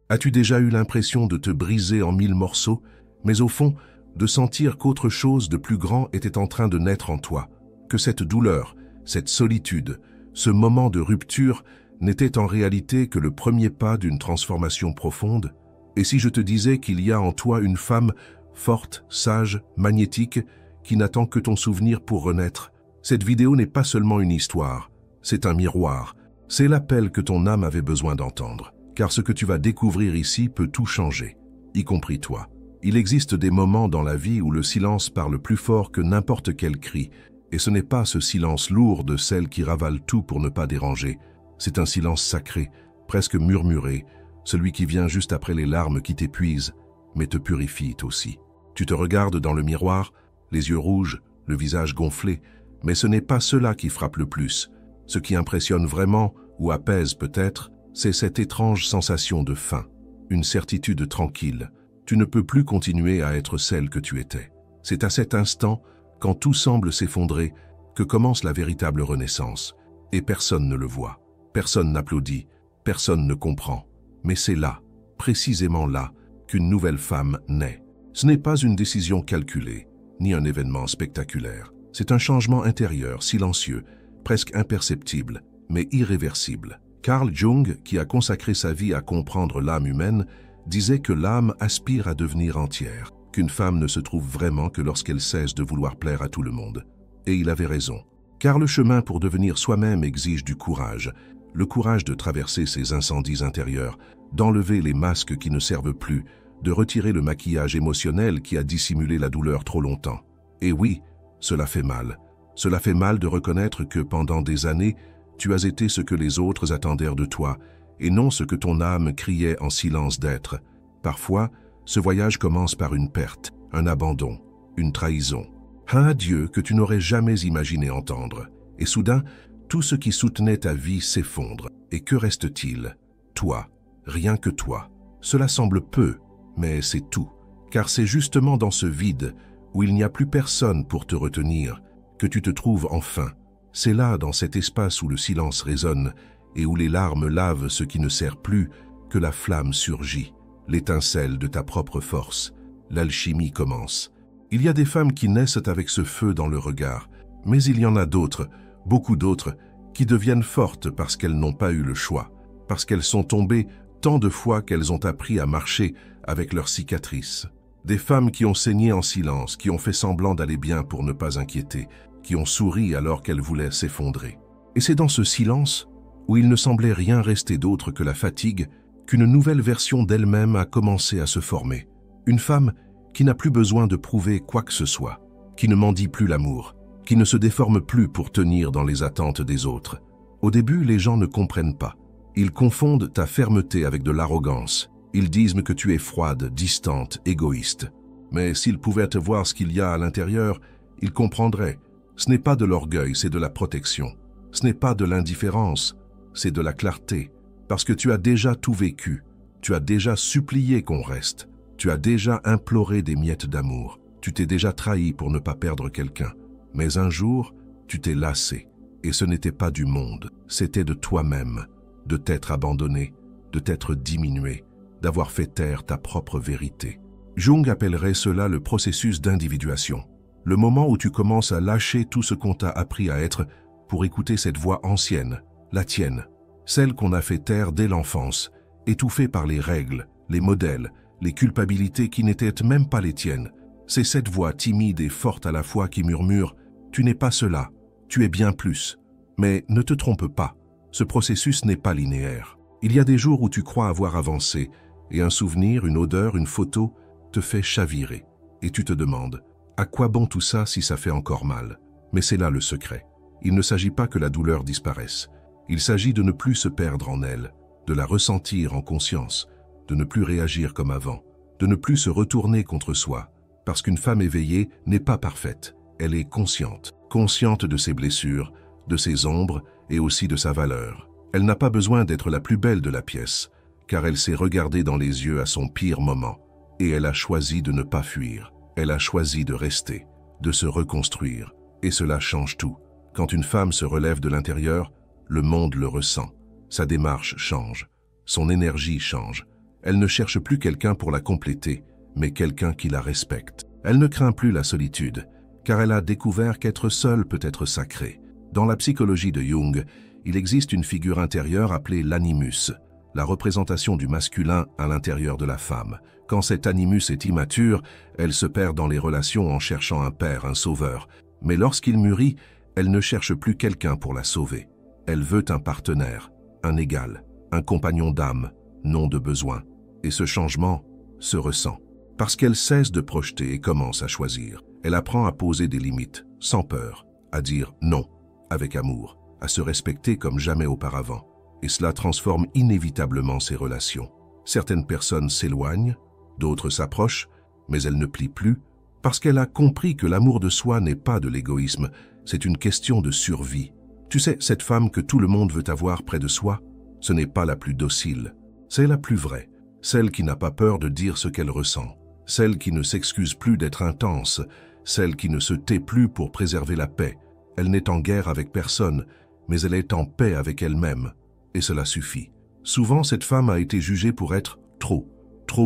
As-tu déjà eu l'impression de te briser en 1000 morceaux, mais au fond, de sentir qu'autre chose de plus grand était en train de naître en toi, que cette douleur, cette solitude, ce moment de rupture n'était en réalité que le premier pas d'une transformation profonde? Et si je te disais qu'il y a en toi une femme forte, sage, magnétique, qui n'attend que ton souvenir pour renaître? Cette vidéo n'est pas seulement une histoire, c'est un miroir. C'est l'appel que ton âme avait besoin d'entendre. Car ce que tu vas découvrir ici peut tout changer, y compris toi. Il existe des moments dans la vie où le silence parle plus fort que n'importe quel cri. Et ce n'est pas ce silence lourd de celle qui ravale tout pour ne pas déranger. C'est un silence sacré, presque murmuré, celui qui vient juste après les larmes qui t'épuisent, mais te purifient aussi. Tu te regardes dans le miroir, les yeux rouges, le visage gonflé, mais ce n'est pas cela qui frappe le plus. Ce qui impressionne vraiment, ou apaise peut-être, c'est cette étrange sensation de faim, une certitude tranquille. Tu ne peux plus continuer à être celle que tu étais. C'est à cet instant, quand tout semble s'effondrer, que commence la véritable renaissance. Et personne ne le voit, personne n'applaudit, personne ne comprend. Mais c'est là, précisément là, qu'une nouvelle femme naît. Ce n'est pas une décision calculée, ni un événement spectaculaire. C'est un changement intérieur, silencieux, presque imperceptible, mais irréversible. Carl Jung, qui a consacré sa vie à comprendre l'âme humaine, disait que l'âme aspire à devenir entière, qu'une femme ne se trouve vraiment que lorsqu'elle cesse de vouloir plaire à tout le monde. Et il avait raison, car le chemin pour devenir soi-même exige du courage, le courage de traverser ses incendies intérieurs, d'enlever les masques qui ne servent plus, de retirer le maquillage émotionnel qui a dissimulé la douleur trop longtemps. Et oui, cela fait mal. Cela fait mal de reconnaître que pendant des années, tu as été ce que les autres attendèrent de toi, et non ce que ton âme criait en silence d'être. Parfois, ce voyage commence par une perte, un abandon, une trahison. Un adieu que tu n'aurais jamais imaginé entendre. Et soudain, tout ce qui soutenait ta vie s'effondre. Et que reste-t-il? Toi, rien que toi. Cela semble peu, mais c'est tout. Car c'est justement dans ce vide, où il n'y a plus personne pour te retenir, que tu te trouves enfin. C'est là, dans cet espace où le silence résonne et où les larmes lavent ce qui ne sert plus, que la flamme surgit, l'étincelle de ta propre force. L'alchimie commence. Il y a des femmes qui naissent avec ce feu dans le regard, mais il y en a d'autres, beaucoup d'autres, qui deviennent fortes parce qu'elles n'ont pas eu le choix, parce qu'elles sont tombées tant de fois qu'elles ont appris à marcher avec leurs cicatrices. Des femmes qui ont saigné en silence, qui ont fait semblant d'aller bien pour ne pas inquiéter, qui ont souri alors qu'elles voulaient s'effondrer. Et c'est dans ce silence, où il ne semblait rien rester d'autre que la fatigue, qu'une nouvelle version d'elle-même a commencé à se former. Une femme qui n'a plus besoin de prouver quoi que ce soit, qui ne mendie plus l'amour, qui ne se déforme plus pour tenir dans les attentes des autres. Au début, les gens ne comprennent pas. Ils confondent ta fermeté avec de l'arrogance. Ils disent que tu es froide, distante, égoïste. Mais s'ils pouvaient te voir ce qu'il y a à l'intérieur, ils comprendraient. Ce n'est pas de l'orgueil, c'est de la protection. Ce n'est pas de l'indifférence, c'est de la clarté. Parce que tu as déjà tout vécu. Tu as déjà supplié qu'on reste. Tu as déjà imploré des miettes d'amour. Tu t'es déjà trahi pour ne pas perdre quelqu'un. Mais un jour, tu t'es lassé. Et ce n'était pas du monde, c'était de toi-même. De t'être abandonné, de t'être diminué, d'avoir fait taire ta propre vérité. Jung appellerait cela le processus d'individuation. Le moment où tu commences à lâcher tout ce qu'on t'a appris à être pour écouter cette voix ancienne, la tienne, celle qu'on a fait taire dès l'enfance, étouffée par les règles, les modèles, les culpabilités qui n'étaient même pas les tiennes. C'est cette voix timide et forte à la fois qui murmure « Tu n'es pas cela, tu es bien plus ». Mais ne te trompe pas, ce processus n'est pas linéaire. Il y a des jours où tu crois avoir avancé, et un souvenir, une odeur, une photo te fait chavirer. Et tu te demandes « À quoi bon tout ça si ça fait encore mal ?» Mais c'est là le secret. Il ne s'agit pas que la douleur disparaisse. Il s'agit de ne plus se perdre en elle, de la ressentir en conscience, de ne plus réagir comme avant, de ne plus se retourner contre soi. Parce qu'une femme éveillée n'est pas parfaite. Elle est consciente, consciente de ses blessures, de ses ombres et aussi de sa valeur. Elle n'a pas besoin d'être la plus belle de la pièce, car elle s'est regardée dans les yeux à son pire moment. Et elle a choisi de ne pas fuir. Elle a choisi de rester, de se reconstruire. Et cela change tout. Quand une femme se relève de l'intérieur, le monde le ressent. Sa démarche change. Son énergie change. Elle ne cherche plus quelqu'un pour la compléter, mais quelqu'un qui la respecte. Elle ne craint plus la solitude, car elle a découvert qu'être seule peut être sacré. Dans la psychologie de Jung, il existe une figure intérieure appelée l'animus, la représentation du masculin à l'intérieur de la femme. Quand cet animus est immature, elle se perd dans les relations en cherchant un père, un sauveur. Mais lorsqu'il mûrit, elle ne cherche plus quelqu'un pour la sauver. Elle veut un partenaire, un égal, un compagnon d'âme, non de besoin. Et ce changement se ressent. Parce qu'elle cesse de projeter et commence à choisir. Elle apprend à poser des limites, sans peur, à dire non, avec amour, à se respecter comme jamais auparavant. Et cela transforme inévitablement ses relations. Certaines personnes s'éloignent, d'autres s'approchent, mais elle ne plie plus, parce qu'elle a compris que l'amour de soi n'est pas de l'égoïsme, c'est une question de survie. Tu sais, cette femme que tout le monde veut avoir près de soi, ce n'est pas la plus docile, c'est la plus vraie, celle qui n'a pas peur de dire ce qu'elle ressent, celle qui ne s'excuse plus d'être intense, celle qui ne se tait plus pour préserver la paix. Elle n'est en guerre avec personne, mais elle est en paix avec elle-même, et cela suffit. Souvent, cette femme a été jugée pour être trop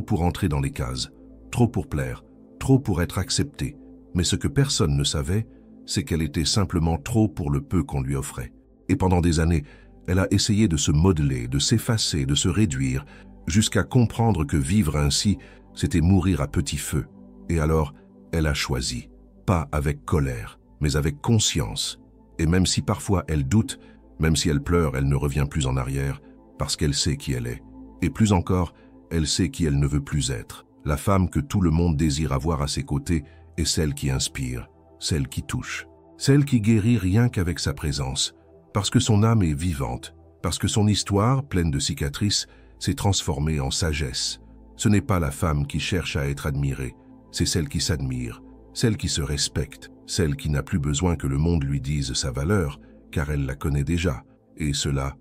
pour entrer dans les cases, trop pour plaire, trop pour être acceptée. Mais ce que personne ne savait, c'est qu'elle était simplement trop pour le peu qu'on lui offrait. Et pendant des années, elle a essayé de se modeler, de s'effacer, de se réduire, jusqu'à comprendre que vivre ainsi, c'était mourir à petit feu. Et alors, elle a choisi, pas avec colère, mais avec conscience. Et même si parfois elle doute, même si elle pleure, elle ne revient plus en arrière, parce qu'elle sait qui elle est. Et plus encore, elle sait qui elle ne veut plus être. La femme que tout le monde désire avoir à ses côtés est celle qui inspire, celle qui touche, celle qui guérit rien qu'avec sa présence, parce que son âme est vivante, parce que son histoire, pleine de cicatrices, s'est transformée en sagesse. Ce n'est pas la femme qui cherche à être admirée, c'est celle qui s'admire, celle qui se respecte, celle qui n'a plus besoin que le monde lui dise sa valeur, car elle la connaît déjà. Et cela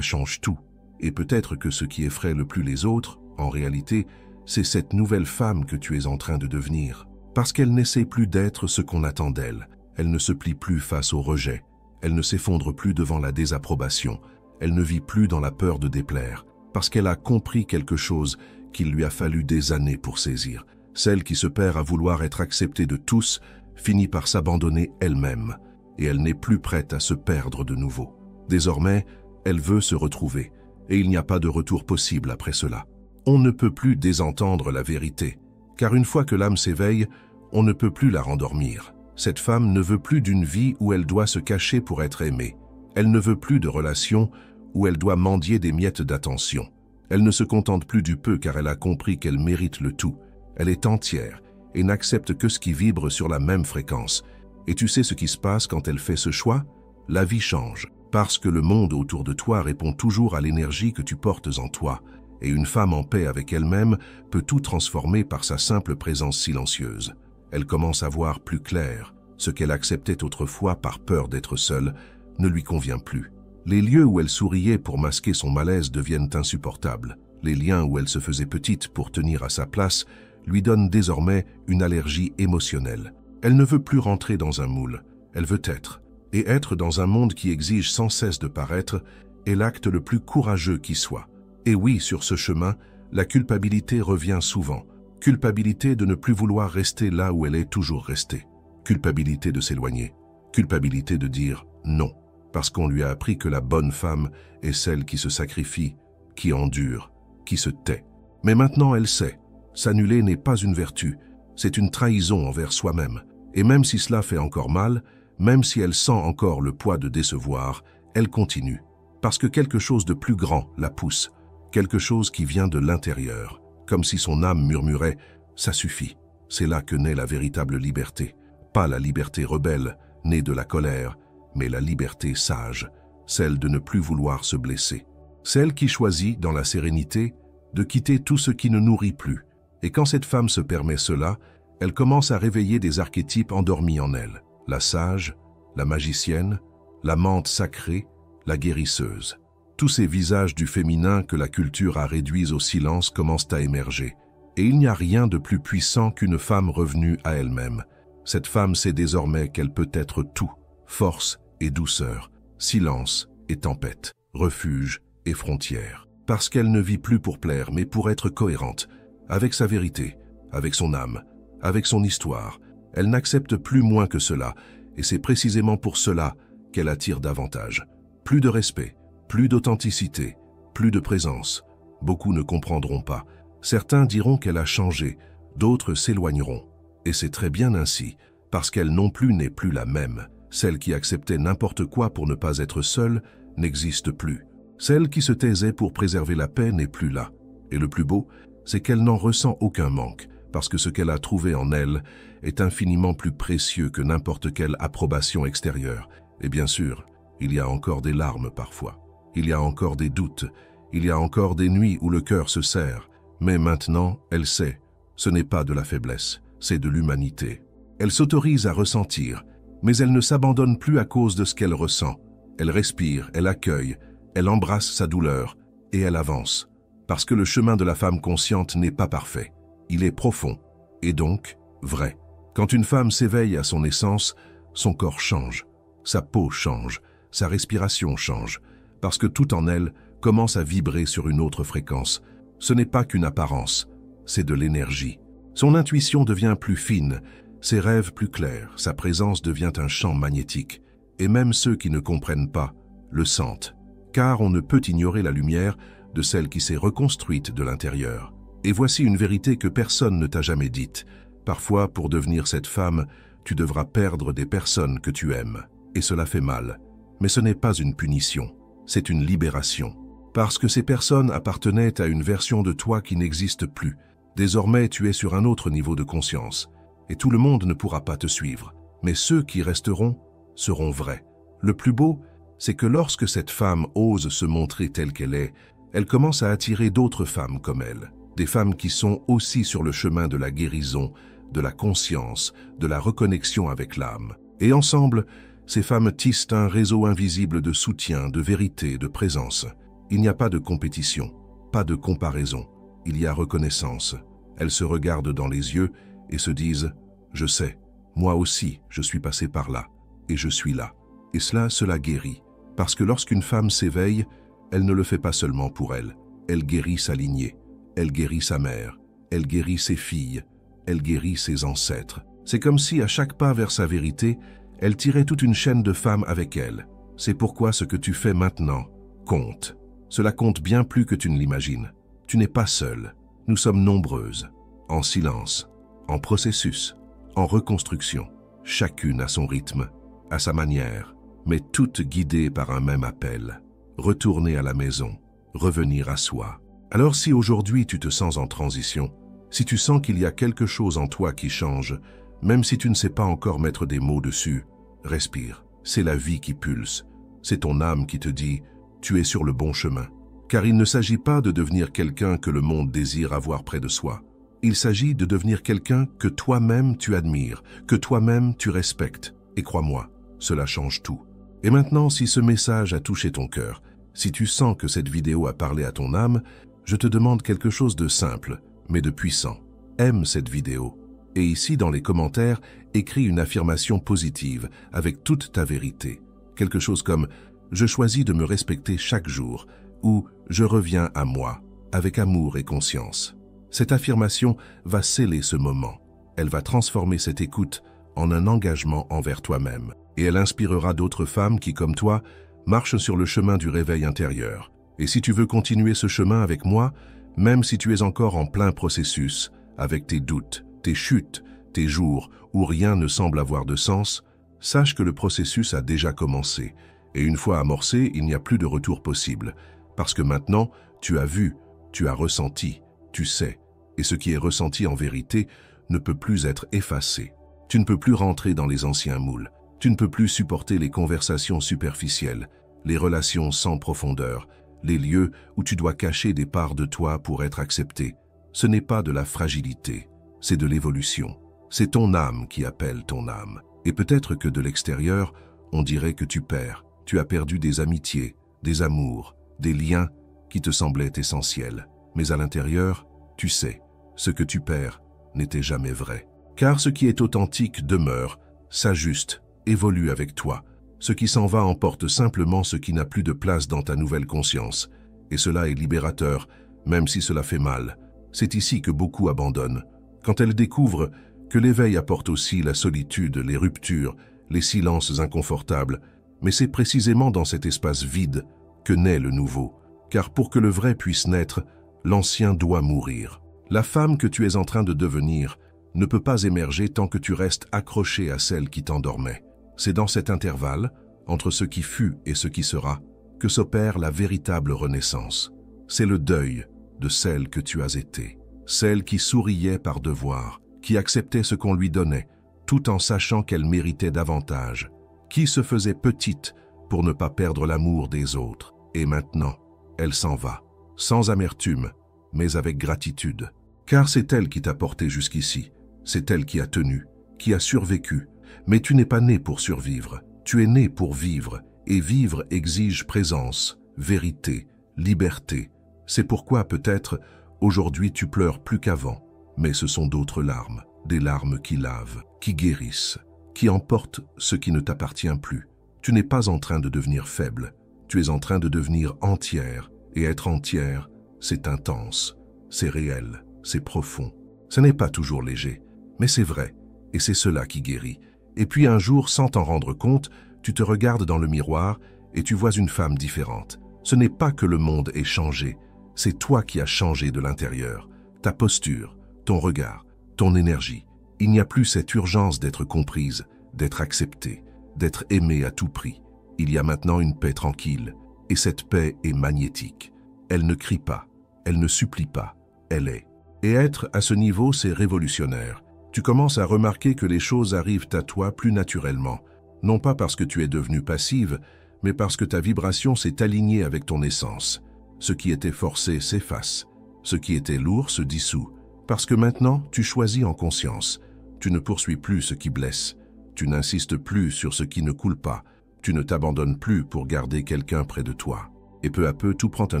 change tout. Et peut-être que ce qui effraie le plus les autres, en réalité, c'est cette nouvelle femme que tu es en train de devenir. Parce qu'elle n'essaie plus d'être ce qu'on attend d'elle. Elle ne se plie plus face au rejet. Elle ne s'effondre plus devant la désapprobation. Elle ne vit plus dans la peur de déplaire. Parce qu'elle a compris quelque chose qu'il lui a fallu des années pour saisir. Celle qui se perd à vouloir être acceptée de tous finit par s'abandonner elle-même. Et elle n'est plus prête à se perdre de nouveau. Désormais, elle veut se retrouver. Et il n'y a pas de retour possible après cela. On ne peut plus désentendre la vérité, car une fois que l'âme s'éveille, on ne peut plus la rendormir. Cette femme ne veut plus d'une vie où elle doit se cacher pour être aimée. Elle ne veut plus de relations où elle doit mendier des miettes d'attention. Elle ne se contente plus du peu car elle a compris qu'elle mérite le tout. Elle est entière et n'accepte que ce qui vibre sur la même fréquence. Et tu sais ce qui se passe quand elle fait ce choix? La vie change, parce que le monde autour de toi répond toujours à l'énergie que tu portes en toi. Et une femme en paix avec elle-même peut tout transformer par sa simple présence silencieuse. Elle commence à voir plus clair. Ce qu'elle acceptait autrefois par peur d'être seule ne lui convient plus. Les lieux où elle souriait pour masquer son malaise deviennent insupportables. Les liens où elle se faisait petite pour tenir à sa place lui donnent désormais une allergie émotionnelle. Elle ne veut plus rentrer dans un moule. Elle veut être. Et être dans un monde qui exige sans cesse de paraître est l'acte le plus courageux qui soit. Et oui, sur ce chemin, la culpabilité revient souvent. Culpabilité de ne plus vouloir rester là où elle est toujours restée. Culpabilité de s'éloigner. Culpabilité de dire non, parce qu'on lui a appris que la bonne femme est celle qui se sacrifie, qui endure, qui se tait. Mais maintenant elle sait, s'annuler n'est pas une vertu, c'est une trahison envers soi-même. Et même si cela fait encore mal, même si elle sent encore le poids de décevoir, elle continue. Parce que quelque chose de plus grand la pousse. Quelque chose qui vient de l'intérieur, comme si son âme murmurait « ça suffit ». C'est là que naît la véritable liberté. Pas la liberté rebelle, née de la colère, mais la liberté sage, celle de ne plus vouloir se blesser. Celle qui choisit, dans la sérénité, de quitter tout ce qui ne nourrit plus. Et quand cette femme se permet cela, elle commence à réveiller des archétypes endormis en elle. La sage, la magicienne, l'amante sacrée, la guérisseuse. Tous ces visages du féminin que la culture a réduits au silence commencent à émerger. Et il n'y a rien de plus puissant qu'une femme revenue à elle-même. Cette femme sait désormais qu'elle peut être tout, force et douceur, silence et tempête, refuge et frontière. parce qu'elle ne vit plus pour plaire, mais pour être cohérente, avec sa vérité, avec son âme, avec son histoire. Elle n'accepte plus moins que cela, et c'est précisément pour cela qu'elle attire davantage. Plus de respect, plus d'authenticité, plus de présence. Beaucoup ne comprendront pas. Certains diront qu'elle a changé, d'autres s'éloigneront. Et c'est très bien ainsi, parce qu'elle non plus n'est plus la même. Celle qui acceptait n'importe quoi pour ne pas être seule n'existe plus. Celle qui se taisait pour préserver la paix n'est plus là. Et le plus beau, c'est qu'elle n'en ressent aucun manque, parce que ce qu'elle a trouvé en elle est infiniment plus précieux que n'importe quelle approbation extérieure. Et bien sûr, il y a encore des larmes parfois. Il y a encore des doutes. Il y a encore des nuits où le cœur se serre. Mais maintenant, elle sait, ce n'est pas de la faiblesse, c'est de l'humanité. Elle s'autorise à ressentir, mais elle ne s'abandonne plus à cause de ce qu'elle ressent. Elle respire, elle accueille, elle embrasse sa douleur et elle avance. Parce que le chemin de la femme consciente n'est pas parfait. Il est profond et donc vrai. Quand une femme s'éveille à son essence, son corps change, sa peau change, sa respiration change, parce que tout en elle commence à vibrer sur une autre fréquence. Ce n'est pas qu'une apparence, c'est de l'énergie. Son intuition devient plus fine, ses rêves plus clairs, sa présence devient un champ magnétique. Et même ceux qui ne comprennent pas le sentent, car on ne peut ignorer la lumière de celle qui s'est reconstruite de l'intérieur. Et voici une vérité que personne ne t'a jamais dite. Parfois, pour devenir cette femme, tu devras perdre des personnes que tu aimes. Et cela fait mal. Mais ce n'est pas une punition, c'est une libération. Parce que ces personnes appartenaient à une version de toi qui n'existe plus. Désormais, tu es sur un autre niveau de conscience. Et tout le monde ne pourra pas te suivre. Mais ceux qui resteront seront vrais. Le plus beau, c'est que lorsque cette femme ose se montrer telle qu'elle est, elle commence à attirer d'autres femmes comme elle. Des femmes qui sont aussi sur le chemin de la guérison, de la conscience, de la reconnexion avec l'âme. Et ensemble, ces femmes tissent un réseau invisible de soutien, de vérité, de présence. Il n'y a pas de compétition, pas de comparaison. Il y a reconnaissance. Elles se regardent dans les yeux et se disent « Je sais, moi aussi, je suis passé par là, et je suis là. » Et cela guérit. Parce que lorsqu'une femme s'éveille, elle ne le fait pas seulement pour elle. Elle guérit sa lignée. Elle guérit sa mère, elle guérit ses filles, elle guérit ses ancêtres. C'est comme si à chaque pas vers sa vérité, elle tirait toute une chaîne de femmes avec elle. C'est pourquoi ce que tu fais maintenant compte. Cela compte bien plus que tu ne l'imagines. Tu n'es pas seule. Nous sommes nombreuses, en silence, en processus, en reconstruction, chacune à son rythme, à sa manière, mais toutes guidées par un même appel. Retourner à la maison, revenir à soi. Alors si aujourd'hui tu te sens en transition, si tu sens qu'il y a quelque chose en toi qui change, même si tu ne sais pas encore mettre des mots dessus, respire. C'est la vie qui pulse. C'est ton âme qui te dit « tu es sur le bon chemin ». Car il ne s'agit pas de devenir quelqu'un que le monde désire avoir près de soi. Il s'agit de devenir quelqu'un que toi-même tu admires, que toi-même tu respectes. Et crois-moi, cela change tout. Et maintenant, si ce message a touché ton cœur, si tu sens que cette vidéo a parlé à ton âme, je te demande quelque chose de simple, mais de puissant. Aime cette vidéo. Et ici, dans les commentaires, écris une affirmation positive avec toute ta vérité. Quelque chose comme « Je choisis de me respecter chaque jour » ou « Je reviens à moi » avec amour et conscience. Cette affirmation va sceller ce moment. Elle va transformer cette écoute en un engagement envers toi-même. Et elle inspirera d'autres femmes qui, comme toi, marchent sur le chemin du réveil intérieur. Et si tu veux continuer ce chemin avec moi, même si tu es encore en plein processus, avec tes doutes, tes chutes, tes jours où rien ne semble avoir de sens, sache que le processus a déjà commencé. Et une fois amorcé, il n'y a plus de retour possible. Parce que maintenant, tu as vu, tu as ressenti, tu sais. Et ce qui est ressenti en vérité ne peut plus être effacé. Tu ne peux plus rentrer dans les anciens moules. Tu ne peux plus supporter les conversations superficielles, les relations sans profondeur, les lieux où tu dois cacher des parts de toi pour être accepté. Ce n'est pas de la fragilité, c'est de l'évolution. C'est ton âme qui appelle ton âme. Et peut-être que de l'extérieur, on dirait que tu perds. Tu as perdu des amitiés, des amours, des liens qui te semblaient essentiels. Mais à l'intérieur, tu sais, ce que tu perds n'était jamais vrai. Car ce qui est authentique demeure, s'ajuste, évolue avec toi. Ce qui s'en va emporte simplement ce qui n'a plus de place dans ta nouvelle conscience. Et cela est libérateur, même si cela fait mal. C'est ici que beaucoup abandonnent, quand elles découvrent que l'éveil apporte aussi la solitude, les ruptures, les silences inconfortables. Mais c'est précisément dans cet espace vide que naît le nouveau. Car pour que le vrai puisse naître, l'ancien doit mourir. La femme que tu es en train de devenir ne peut pas émerger tant que tu restes accroché à celle qui t'endormait. C'est dans cet intervalle, entre ce qui fut et ce qui sera, que s'opère la véritable renaissance. C'est le deuil de celle que tu as été, celle qui souriait par devoir, qui acceptait ce qu'on lui donnait, tout en sachant qu'elle méritait davantage, qui se faisait petite pour ne pas perdre l'amour des autres. Et maintenant, elle s'en va, sans amertume, mais avec gratitude. Car c'est elle qui t'a porté jusqu'ici, c'est elle qui a tenu, qui a survécu. Mais tu n'es pas né pour survivre, tu es né pour vivre, et vivre exige présence, vérité, liberté. C'est pourquoi peut-être, aujourd'hui tu pleures plus qu'avant, mais ce sont d'autres larmes, des larmes qui lavent, qui guérissent, qui emportent ce qui ne t'appartient plus. Tu n'es pas en train de devenir faible, tu es en train de devenir entière, et être entière, c'est intense, c'est réel, c'est profond. Ce n'est pas toujours léger, mais c'est vrai, et c'est cela qui guérit. Et puis un jour, sans t'en rendre compte, tu te regardes dans le miroir et tu vois une femme différente. Ce n'est pas que le monde ait changé, c'est toi qui as changé de l'intérieur. Ta posture, ton regard, ton énergie. Il n'y a plus cette urgence d'être comprise, d'être acceptée, d'être aimée à tout prix. Il y a maintenant une paix tranquille, et cette paix est magnétique. Elle ne crie pas, elle ne supplie pas, elle est. Et être à ce niveau, c'est révolutionnaire. Tu commences à remarquer que les choses arrivent à toi plus naturellement, non pas parce que tu es devenue passive, mais parce que ta vibration s'est alignée avec ton essence. Ce qui était forcé s'efface, ce qui était lourd se dissout, parce que maintenant tu choisis en conscience. Tu ne poursuis plus ce qui blesse, tu n'insistes plus sur ce qui ne coule pas, tu ne t'abandonnes plus pour garder quelqu'un près de toi. Et peu à peu, tout prend un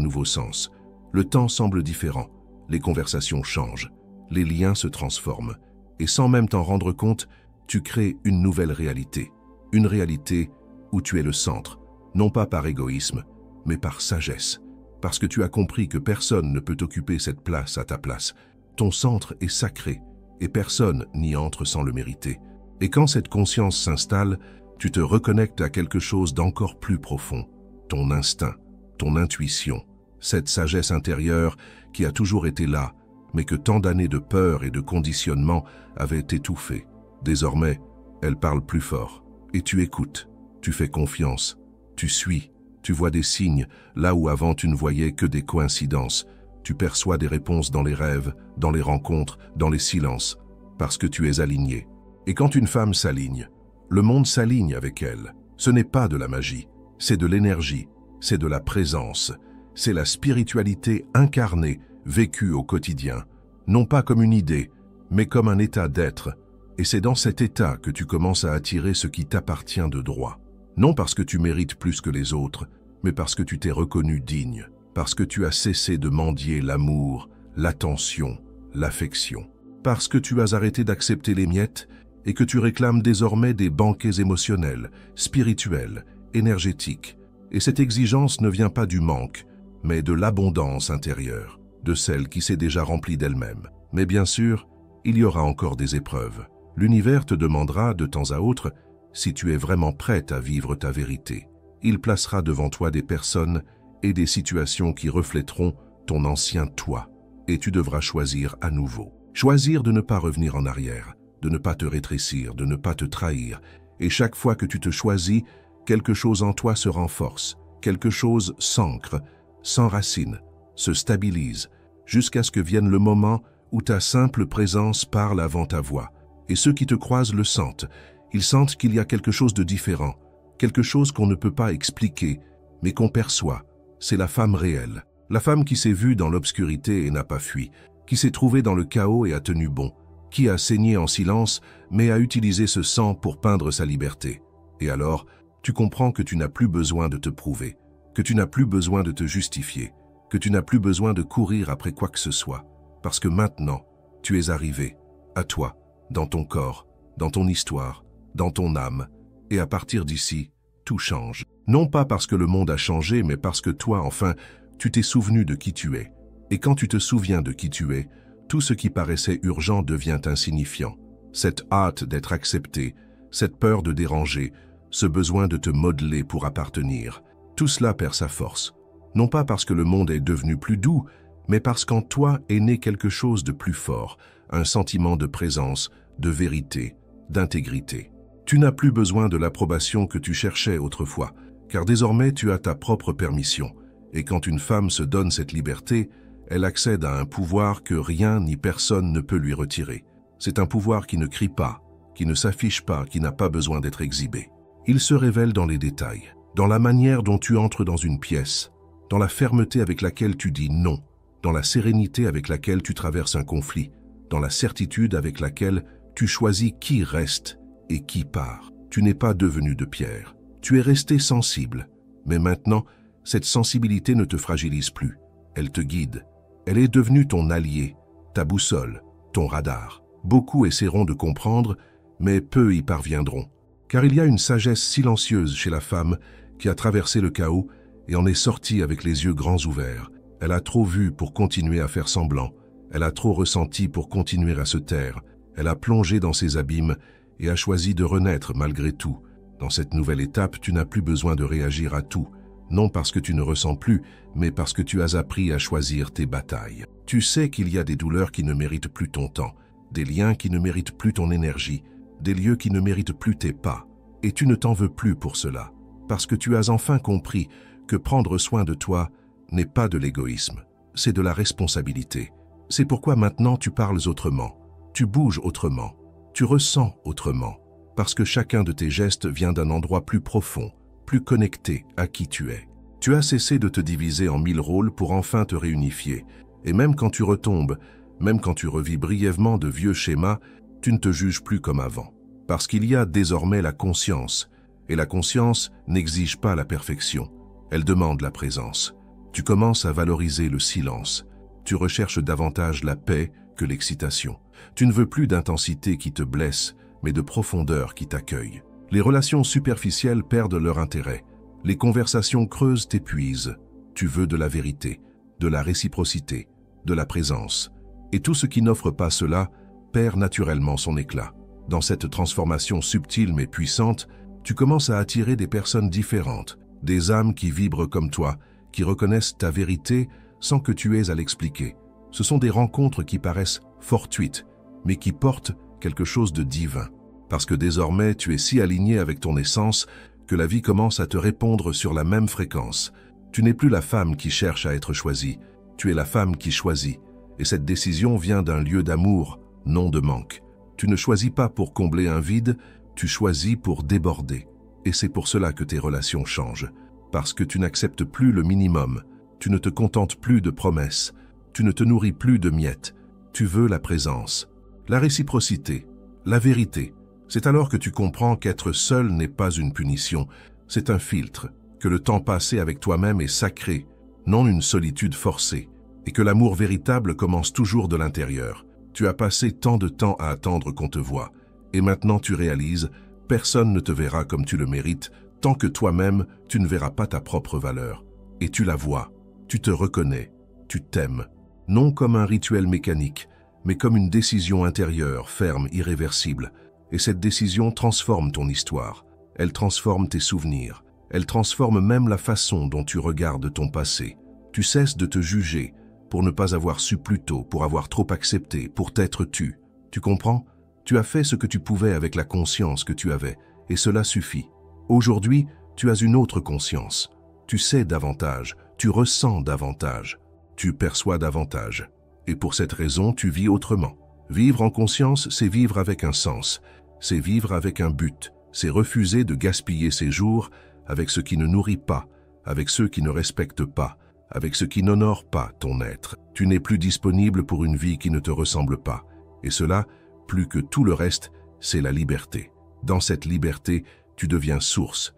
nouveau sens. Le temps semble différent, les conversations changent, les liens se transforment. Et sans même t'en rendre compte, tu crées une nouvelle réalité. Une réalité où tu es le centre, non pas par égoïsme, mais par sagesse. Parce que tu as compris que personne ne peut occuper cette place à ta place. Ton centre est sacré, et personne n'y entre sans le mériter. Et quand cette conscience s'installe, tu te reconnectes à quelque chose d'encore plus profond. Ton instinct, ton intuition, cette sagesse intérieure qui a toujours été là, mais que tant d'années de peur et de conditionnement avaient étouffé. Désormais, elle parle plus fort. Et tu écoutes, tu fais confiance, tu suis, tu vois des signes, là où avant tu ne voyais que des coïncidences. Tu perçois des réponses dans les rêves, dans les rencontres, dans les silences, parce que tu es aligné. Et quand une femme s'aligne, le monde s'aligne avec elle. Ce n'est pas de la magie, c'est de l'énergie, c'est de la présence, c'est la spiritualité incarnée, vécue au quotidien, non pas comme une idée, mais comme un état d'être. Et c'est dans cet état que tu commences à attirer ce qui t'appartient de droit. Non parce que tu mérites plus que les autres, mais parce que tu t'es reconnu digne, parce que tu as cessé de mendier l'amour, l'attention, l'affection, parce que tu as arrêté d'accepter les miettes et que tu réclames désormais des banquets émotionnels, spirituels, énergétiques. Et cette exigence ne vient pas du manque, mais de l'abondance intérieure, de celle qui s'est déjà remplie d'elle-même. Mais bien sûr, il y aura encore des épreuves. L'univers te demandera de temps à autre si tu es vraiment prête à vivre ta vérité. Il placera devant toi des personnes et des situations qui reflèteront ton ancien toi. Et tu devras choisir à nouveau. Choisir de ne pas revenir en arrière, de ne pas te rétrécir, de ne pas te trahir. Et chaque fois que tu te choisis, quelque chose en toi se renforce, quelque chose s'ancre, s'enracine, se stabilise, jusqu'à ce que vienne le moment où ta simple présence parle avant ta voix. Et ceux qui te croisent le sentent. Ils sentent qu'il y a quelque chose de différent, quelque chose qu'on ne peut pas expliquer, mais qu'on perçoit. C'est la femme réelle, la femme qui s'est vue dans l'obscurité et n'a pas fui, qui s'est trouvée dans le chaos et a tenu bon, qui a saigné en silence, mais a utilisé ce sang pour peindre sa liberté. Et alors, tu comprends que tu n'as plus besoin de te prouver, que tu n'as plus besoin de te justifier, que tu n'as plus besoin de courir après quoi que ce soit, parce que maintenant, tu es arrivé, à toi, dans ton corps, dans ton histoire, dans ton âme, et à partir d'ici, tout change. Non pas parce que le monde a changé, mais parce que toi, enfin, Tu t'es souvenu de qui tu es. Et quand tu te souviens de qui tu es, tout ce qui paraissait urgent devient insignifiant. Cette hâte d'être accepté, cette peur de déranger, ce besoin de te modeler pour appartenir, tout cela perd sa force. Non pas parce que le monde est devenu plus doux, mais parce qu'en toi est né quelque chose de plus fort, un sentiment de présence, de vérité, d'intégrité. Tu n'as plus besoin de l'approbation que tu cherchais autrefois, car désormais tu as ta propre permission. Et quand une femme se donne cette liberté, elle accède à un pouvoir que rien ni personne ne peut lui retirer. C'est un pouvoir qui ne crie pas, qui ne s'affiche pas, qui n'a pas besoin d'être exhibé. Il se révèle dans les détails, dans la manière dont tu entres dans une pièce, dans la fermeté avec laquelle tu dis non, dans la sérénité avec laquelle tu traverses un conflit, dans la certitude avec laquelle tu choisis qui reste et qui part. Tu n'es pas devenu de pierre, tu es resté sensible, mais maintenant, cette sensibilité ne te fragilise plus, elle te guide. Elle est devenue ton allié, ta boussole, ton radar. Beaucoup essaieront de comprendre, mais peu y parviendront. Car il y a une sagesse silencieuse chez la femme qui a traversé le chaos et en est sortie avec les yeux grands ouverts. Elle a trop vu pour continuer à faire semblant. Elle a trop ressenti pour continuer à se taire. Elle a plongé dans ses abîmes et a choisi de renaître malgré tout. Dans cette nouvelle étape, tu n'as plus besoin de réagir à tout. Non parce que tu ne ressens plus, mais parce que tu as appris à choisir tes batailles. Tu sais qu'il y a des douleurs qui ne méritent plus ton temps, des liens qui ne méritent plus ton énergie, des lieux qui ne méritent plus tes pas. Et tu ne t'en veux plus pour cela, parce que tu as enfin compris que prendre soin de toi n'est pas de l'égoïsme, c'est de la responsabilité. C'est pourquoi maintenant tu parles autrement, tu bouges autrement, tu ressens autrement, parce que chacun de tes gestes vient d'un endroit plus profond, plus connecté à qui tu es. Tu as cessé de te diviser en 1000 rôles pour enfin te réunifier. Et même quand tu retombes, même quand tu revis brièvement de vieux schémas, tu ne te juges plus comme avant. Parce qu'il y a désormais la conscience. Et la conscience n'exige pas la perfection. Elle demande la présence. Tu commences à valoriser le silence. Tu recherches davantage la paix que l'excitation. Tu ne veux plus d'intensité qui te blesse, mais de profondeur qui t'accueille. Les relations superficielles perdent leur intérêt. Les conversations creuses t'épuisent. Tu veux de la vérité, de la réciprocité, de la présence. Et tout ce qui n'offre pas cela perd naturellement son éclat. Dans cette transformation subtile mais puissante, tu commences à attirer des personnes différentes, des âmes qui vibrent comme toi, qui reconnaissent ta vérité sans que tu aies à l'expliquer. Ce sont des rencontres qui paraissent fortuites, mais qui portent quelque chose de divin. Parce que désormais, tu es si aligné avec ton essence que la vie commence à te répondre sur la même fréquence. Tu n'es plus la femme qui cherche à être choisie, tu es la femme qui choisit. Et cette décision vient d'un lieu d'amour, non de manque. Tu ne choisis pas pour combler un vide, tu choisis pour déborder. Et c'est pour cela que tes relations changent. Parce que tu n'acceptes plus le minimum, tu ne te contentes plus de promesses, tu ne te nourris plus de miettes. Tu veux la présence, la réciprocité, la vérité. C'est alors que tu comprends qu'être seul n'est pas une punition, c'est un filtre, que le temps passé avec toi-même est sacré, non une solitude forcée, et que l'amour véritable commence toujours de l'intérieur. Tu as passé tant de temps à attendre qu'on te voie, et maintenant tu réalises, personne ne te verra comme tu le mérites, tant que toi-même tu ne verras pas ta propre valeur. Et tu la vois, tu te reconnais, tu t'aimes, non comme un rituel mécanique, mais comme une décision intérieure, ferme, irréversible. Et cette décision transforme ton histoire, elle transforme tes souvenirs, elle transforme même la façon dont tu regardes ton passé. Tu cesses de te juger pour ne pas avoir su plus tôt, pour avoir trop accepté, pour t'être tu. Tu comprends? Tu as fait ce que tu pouvais avec la conscience que tu avais, et cela suffit. Aujourd'hui, tu as une autre conscience. Tu sais davantage, tu ressens davantage, tu perçois davantage. Et pour cette raison, tu vis autrement. Vivre en conscience, c'est vivre avec un sens, c'est vivre avec un but, c'est refuser de gaspiller ses jours avec ce qui ne nourrit pas, avec ceux qui ne respectent pas, avec ce qui n'honore pas ton être. Tu n'es plus disponible pour une vie qui ne te ressemble pas. Et cela, plus que tout le reste, c'est la liberté. Dans cette liberté, tu deviens source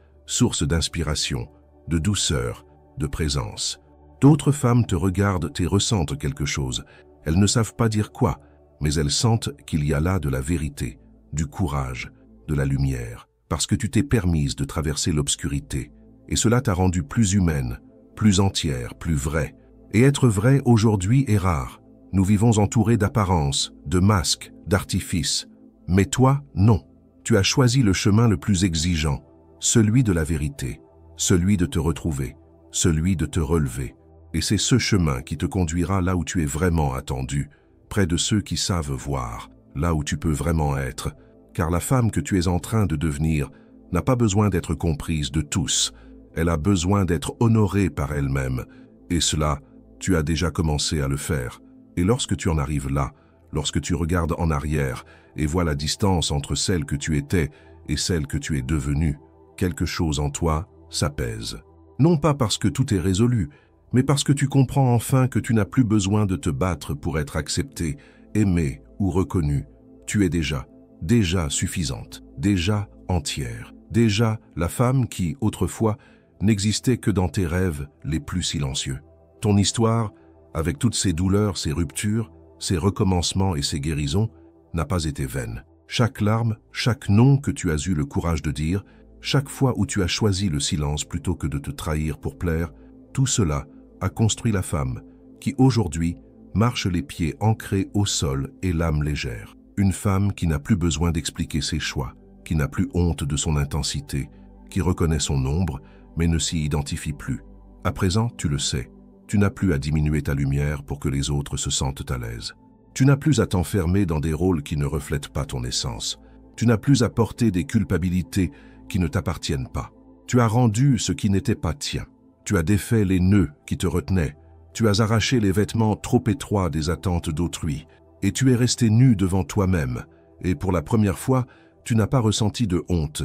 d'inspiration, de douceur, de présence. D'autres femmes te regardent et ressentent quelque chose. Elles ne savent pas dire quoi, mais elles sentent qu'il y a là de la vérité, du courage, de la lumière, parce que tu t'es permise de traverser l'obscurité. Et cela t'a rendue plus humaine, plus entière, plus vraie. Et être vrai aujourd'hui est rare. Nous vivons entourés d'apparences, de masques, d'artifices. Mais toi, non. Tu as choisi le chemin le plus exigeant, celui de la vérité, celui de te retrouver, celui de te relever. Et c'est ce chemin qui te conduira là où tu es vraiment attendu, près de ceux qui savent voir, là où tu peux vraiment être. Car la femme que tu es en train de devenir n'a pas besoin d'être comprise de tous. Elle a besoin d'être honorée par elle-même. Et cela, tu as déjà commencé à le faire. Et lorsque tu en arrives là, lorsque tu regardes en arrière et vois la distance entre celle que tu étais et celle que tu es devenue, quelque chose en toi s'apaise. Non pas parce que tout est résolu, mais parce que tu comprends enfin que tu n'as plus besoin de te battre pour être accepté, aimé ou reconnu. Tu es déjà suffisante, déjà entière, déjà la femme qui, autrefois, n'existait que dans tes rêves les plus silencieux. Ton histoire, avec toutes ses douleurs, ses ruptures, ses recommencements et ses guérisons, n'a pas été vaine. Chaque larme, chaque non que tu as eu le courage de dire, chaque fois où tu as choisi le silence plutôt que de te trahir pour plaire, tout cela a construit la femme qui, aujourd'hui, marche les pieds ancrés au sol et l'âme légère. Une femme qui n'a plus besoin d'expliquer ses choix, qui n'a plus honte de son intensité, qui reconnaît son ombre, mais ne s'y identifie plus. À présent, tu le sais, tu n'as plus à diminuer ta lumière pour que les autres se sentent à l'aise. Tu n'as plus à t'enfermer dans des rôles qui ne reflètent pas ton essence. Tu n'as plus à porter des culpabilités qui ne t'appartiennent pas. Tu as rendu ce qui n'était pas tien. Tu as défait les nœuds qui te retenaient. Tu as arraché les vêtements trop étroits des attentes d'autrui. Et tu es resté nu devant toi-même. Et pour la première fois, tu n'as pas ressenti de honte,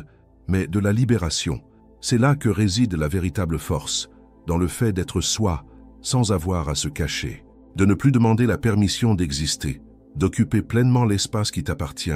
mais de la libération. C'est là que réside la véritable force, dans le fait d'être soi, sans avoir à se cacher. De ne plus demander la permission d'exister, d'occuper pleinement l'espace qui t'appartient,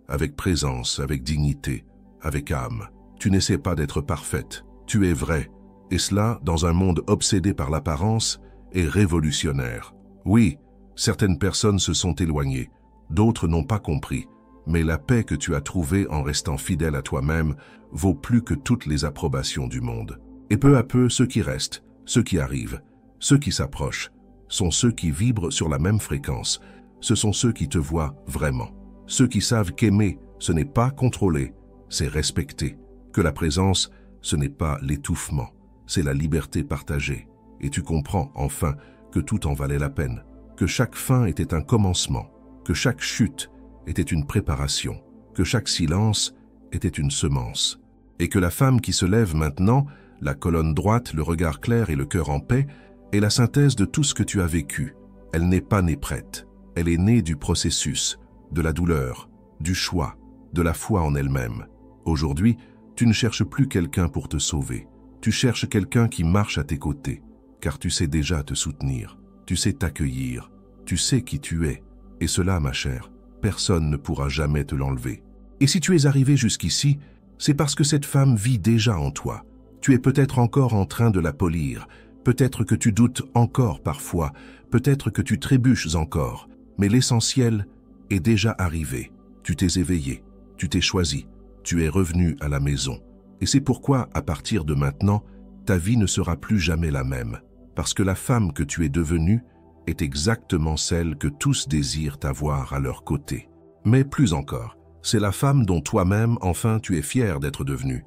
avec présence, avec dignité, avec âme. Tu n'essaies pas d'être parfaite, tu es vraie. Et cela, dans un monde obsédé par l'apparence, est révolutionnaire. Oui, certaines personnes se sont éloignées, d'autres n'ont pas compris, mais la paix que tu as trouvée en restant fidèle à toi-même vaut plus que toutes les approbations du monde. Et peu à peu, ceux qui restent, ceux qui arrivent, ceux qui s'approchent, sont ceux qui vibrent sur la même fréquence. Ce sont ceux qui te voient vraiment. Ceux qui savent qu'aimer, ce n'est pas contrôler, c'est respecter. Que la présence, ce n'est pas l'étouffement, c'est la liberté partagée. Et tu comprends enfin que tout en valait la peine, que chaque fin était un commencement, que chaque chute était une préparation, que chaque silence était une semence. Et que la femme qui se lève maintenant, la colonne droite, le regard clair et le cœur en paix, est la synthèse de tout ce que tu as vécu. Elle n'est pas née prête. Elle est née du processus, de la douleur, du choix, de la foi en elle-même. Aujourd'hui, tu ne cherches plus quelqu'un pour te sauver. Tu cherches quelqu'un qui marche à tes côtés, car tu sais déjà te soutenir, tu sais t'accueillir, tu sais qui tu es. Et cela, ma chère, personne ne pourra jamais te l'enlever. Et si tu es arrivé jusqu'ici, c'est parce que cette femme vit déjà en toi. Tu es peut-être encore en train de la polir, peut-être que tu doutes encore parfois, peut-être que tu trébuches encore, mais l'essentiel est déjà arrivé. Tu t'es éveillé, tu t'es choisi, tu es revenu à la maison. Et c'est pourquoi, à partir de maintenant, ta vie ne sera plus jamais la même, parce que la femme que tu es devenue est exactement celle que tous désirent avoir à leur côté. Mais plus encore, c'est la femme dont toi-même, enfin, tu es fier d'être devenue,